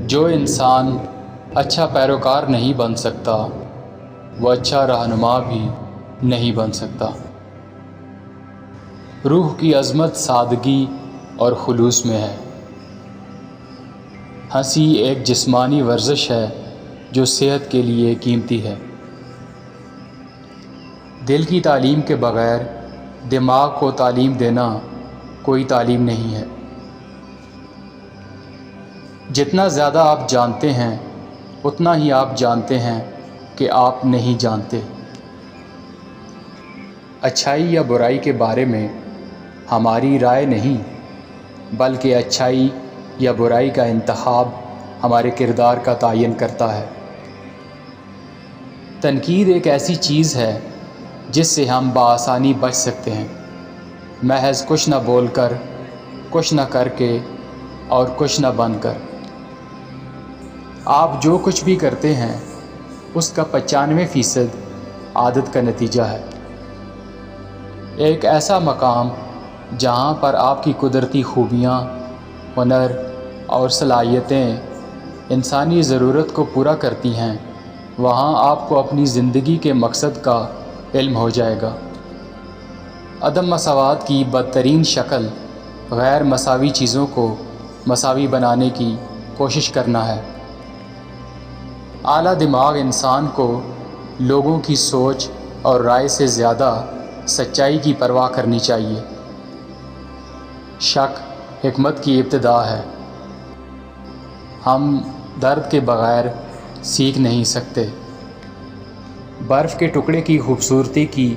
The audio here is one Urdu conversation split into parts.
جو انسان اچھا پیروکار نہیں بن سکتا وہ اچھا رہنما بھی نہیں بن سکتا۔ روح کی عظمت سادگی اور خلوص میں ہے۔ ہنسی ایک جسمانی ورزش ہے جو صحت کے لیے قیمتی ہے۔ دل کی تعلیم کے بغیر دماغ کو تعلیم دینا کوئی تعلیم نہیں ہے۔ جتنا زیادہ آپ جانتے ہیں اتنا ہی آپ جانتے ہیں کہ آپ نہیں جانتے۔ اچھائی یا برائی کے بارے میں ہماری رائے نہیں، بلکہ اچھائی یا برائی کا انتخاب ہمارے کردار کا تعین کرتا ہے۔ تنقید ایک ایسی چیز ہے جس سے ہم بآسانی بچ سکتے ہیں، محض کچھ نہ بول کر، کچھ نہ کر کے اور کچھ نہ بن کر۔ آپ جو کچھ بھی کرتے ہیں اس کا 95% عادت کا نتیجہ ہے۔ ایک ایسا مقام جہاں پر آپ کی قدرتی خوبیاں، ہنر اور صلاحیتیں انسانی ضرورت کو پورا کرتی ہیں، وہاں آپ کو اپنی زندگی کے مقصد کا علم ہو جائے گا۔ عدم مساوات کی بدترین شکل غیر مساوی چیزوں کو مساوی بنانے کی کوشش کرنا ہے۔ اعلیٰ دماغ انسان کو لوگوں کی سوچ اور رائے سے زیادہ سچائی کی پرواہ کرنی چاہیے۔ شک حکمت کی ابتدا ہے۔ ہم درد کے بغیر سیکھ نہیں سکتے۔ برف کے ٹکڑے کی خوبصورتی کی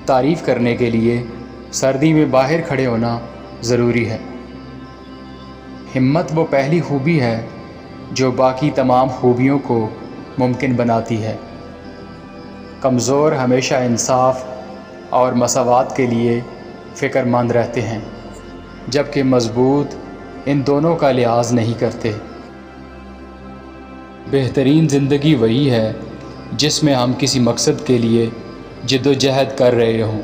تعریف کرنے کے لیے سردی میں باہر کھڑے ہونا ضروری ہے۔ ہمت وہ پہلی خوبی ہے جو باقی تمام خوبیوں کو ممکن بناتی ہے۔ کمزور ہمیشہ انصاف اور مساوات کے لیے فکر مند رہتے ہیں، جبکہ مضبوط ان دونوں کا لحاظ نہیں کرتے۔ بہترین زندگی وہی ہے جس میں ہم کسی مقصد کے لیے جد و جہد کر رہے ہوں۔